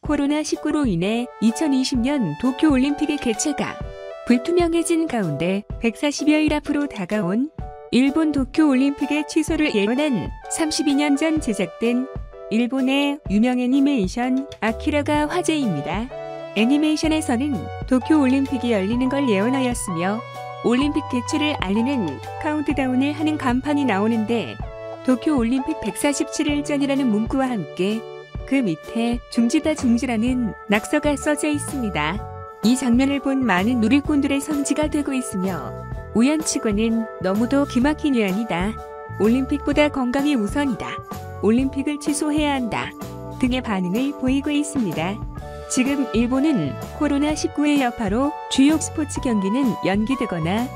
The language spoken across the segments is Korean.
코로나19로 인해 2020년 도쿄올림픽의 개최가 불투명해진 가운데 140여일 앞으로 다가온 일본 도쿄올림픽의 취소를 예언한 32년 전 제작된 일본의 유명 애니메이션 아키라가 화제입니다. 애니메이션에서는 도쿄올림픽이 열리는 걸 예언하였으며 올림픽 개최를 알리는 카운트다운을 하는 간판이 나오는데 도쿄올림픽 147일 전이라는 문구와 함께 그 밑에 중지다 중지라는 낙서가 써져 있습니다. 이 장면을 본 많은 누리꾼들의 성지가 되고 있으며 우연치고는 너무도 기막힌 예언이다. 올림픽보다 건강이 우선이다. 올림픽을 취소해야 한다. 등의 반응을 보이고 있습니다. 지금 일본은 코로나19의 여파로 주요 스포츠 경기는 연기되거나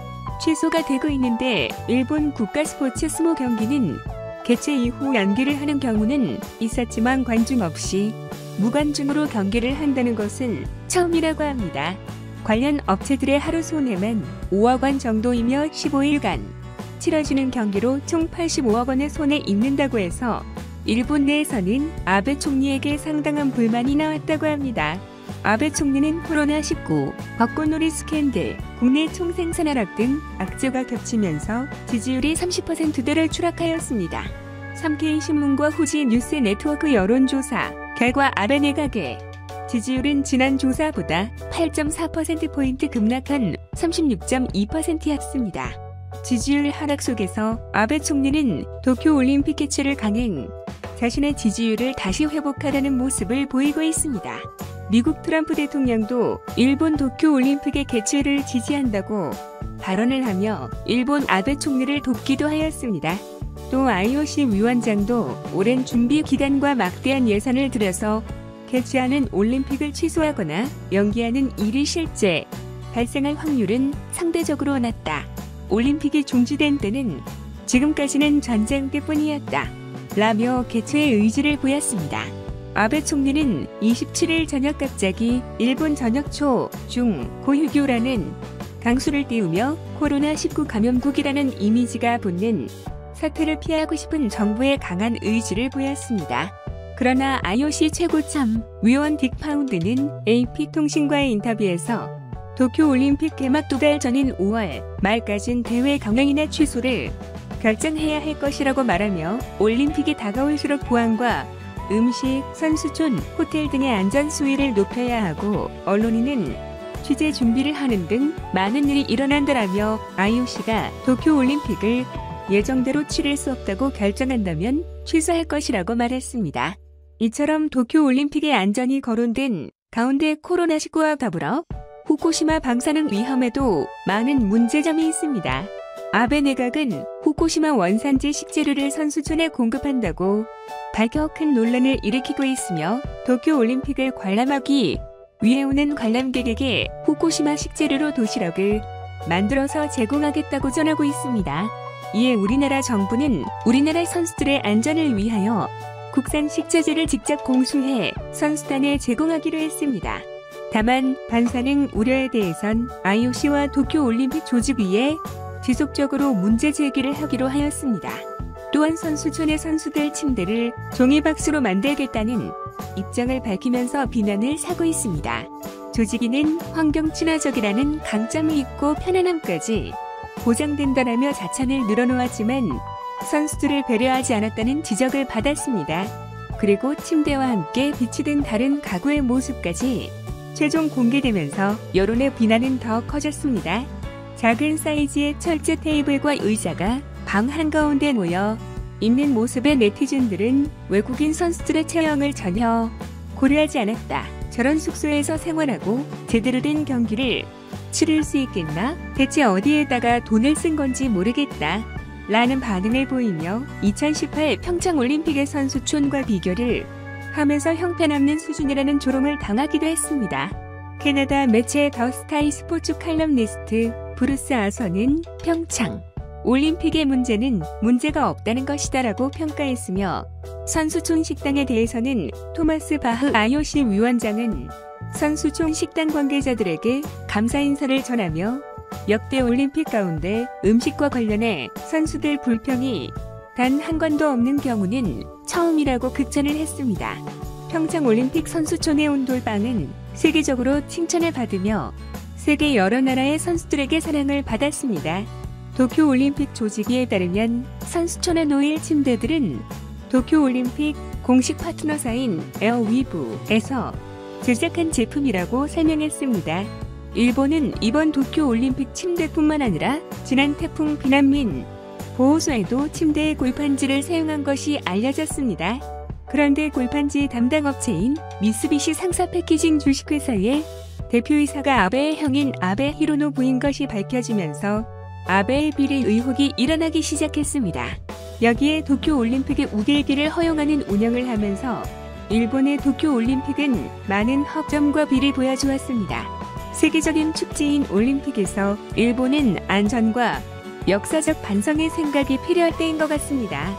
취소가 되고 있는데 일본 국가스포츠 스모 경기는 개최 이후 연기를 하는 경우는 있었지만 관중 없이 무관중으로 경기를 한다는 것은 처음이라고 합니다. 관련 업체들의 하루 손해만 5억 원 정도이며 15일간 치러지는 경기로 총 85억 원의 손해 입는다고 해서 일본 내에서는 아베 총리에게 상당한 불만이 나왔다고 합니다. 아베 총리는 코로나19, 벚꽃놀이 스캔들, 국내 총생산 하락 등 악재가 겹치면서 지지율이 30%대를 추락하였습니다. 삼케이신문과 후지 뉴스 네트워크 여론조사 결과 아베 내각의 지지율은 지난 조사보다 8.4%포인트 급락한 36.2%였습니다. 지지율 하락 속에서 아베 총리는 도쿄올림픽 개최를 강행, 자신의 지지율을 다시 회복하려는 모습을 보이고 있습니다. 미국 트럼프 대통령도 일본 도쿄올림픽의 개최를 지지한다고 발언을 하며 일본 아베 총리를 돕기도 하였습니다. 또 IOC 위원장도 오랜 준비 기간과 막대한 예산을 들여서 개최하는 올림픽을 취소하거나 연기하는 일이 실제 발생할 확률은 상대적으로 낮다. 올림픽이 중지된 때는 지금까지는 전쟁 때뿐이었다. 라며 개최의 의지를 보였습니다. 아베 총리는 27일 저녁 갑자기 일본 전역 초, 중, 고휴교라는 강수를 띄우며 코로나19 감염국이라는 이미지가 붙는 사태를 피하고 싶은 정부의 강한 의지를 보였습니다. 그러나 IOC 최고참 위원 딕 파운드는 AP통신과의 인터뷰에서 도쿄올림픽 개막 2달 전인 5월 말까진 대회 강행이나 취소를 결정해야 할 것이라고 말하며 올림픽이 다가올수록 보안과 음식, 선수촌, 호텔 등의 안전 수위를 높여야 하고 언론인은 취재 준비를 하는 등 많은 일이 일어난다라며 IOC가 도쿄올림픽을 예정대로 치를 수 없다고 결정한다면 취소할 것이라고 말했습니다. 이처럼 도쿄올림픽의 안전이 거론된 가운데 코로나19와 더불어 후쿠시마 방사능 위험에도 많은 문제점이 있습니다. 아베 내각은 후쿠시마 원산지 식재료를 선수촌에 공급한다고 밝혀 큰 논란을 일으키고 있으며 도쿄올림픽을 관람하기 위해 오는 관람객에게 후쿠시마 식재료로 도시락을 만들어서 제공하겠다고 전하고 있습니다. 이에 우리나라 정부는 우리나라 선수들의 안전을 위하여 국산 식자재를 직접 공수해 선수단에 제공하기로 했습니다. 다만 방사능 우려에 대해선 IOC와 도쿄올림픽 조직위에 지속적으로 문제 제기를 하기로 하였습니다. 또한 선수촌의 선수들 침대를 종이박스로 만들겠다는 입장을 밝히면서 비난을 사고 있습니다. 조직위는 환경 친화적이라는 강점이 있고 편안함까지 보장된다라며 자찬을 늘어놓았지만 선수들을 배려하지 않았다는 지적을 받았습니다. 그리고 침대와 함께 비치된 다른 가구의 모습까지 최종 공개되면서 여론의 비난은 더 커졌습니다. 작은 사이즈의 철제 테이블과 의자가 방 한가운데 놓여 있는 모습의 네티즌들은 외국인 선수들의 체형을 전혀 고려하지 않았다. 저런 숙소에서 생활하고 제대로 된 경기를 치를 수 있겠나? 대체 어디에다가 돈을 쓴 건지 모르겠다. 라는 반응을 보이며 2018 평창올림픽의 선수촌과 비교를 하면서 형편없는 수준이라는 조롱을 당하기도 했습니다. 캐나다 매체 더 스카이 스포츠 칼럼니스트 브루스 아서는 평창 올림픽의 문제는 문제가 없다는 것이다라고 평가했으며 선수촌 식당에 대해서는 토마스 바흐 IOC 위원장은 선수촌 식당 관계자들에게 감사 인사를 전하며 역대 올림픽 가운데 음식과 관련해 선수들 불평이 단 한 건도 없는 경우는 처음이라고 극찬을 했습니다. 평창올림픽 선수촌의 온돌방은 세계적으로 칭찬을 받으며 세계 여러 나라의 선수들에게 사랑을 받았습니다. 도쿄올림픽 조직위에 따르면 선수촌에 놓일 침대들은 도쿄올림픽 공식 파트너사인 에어위브에서 제작한 제품이라고 설명했습니다. 일본은 이번 도쿄올림픽 침대뿐만 아니라 지난 태풍 비난민 보호소에도 침대의 골판지를 사용한 것이 알려졌습니다. 그런데 골판지 담당 업체인 미쓰비시 상사 패키징 주식회사의 대표이사가 아베의 형인 아베 히로노 부인 것이 밝혀지면서 아베의 비리 의혹이 일어나기 시작했습니다. 여기에 도쿄올림픽의 우길기를 허용하는 운영을 하면서 일본의 도쿄올림픽은 많은 허점과 비리 보여주었습니다. 세계적인 축제인 올림픽에서 일본은 안전과 역사적 반성의 생각이 필요할 때인 것 같습니다.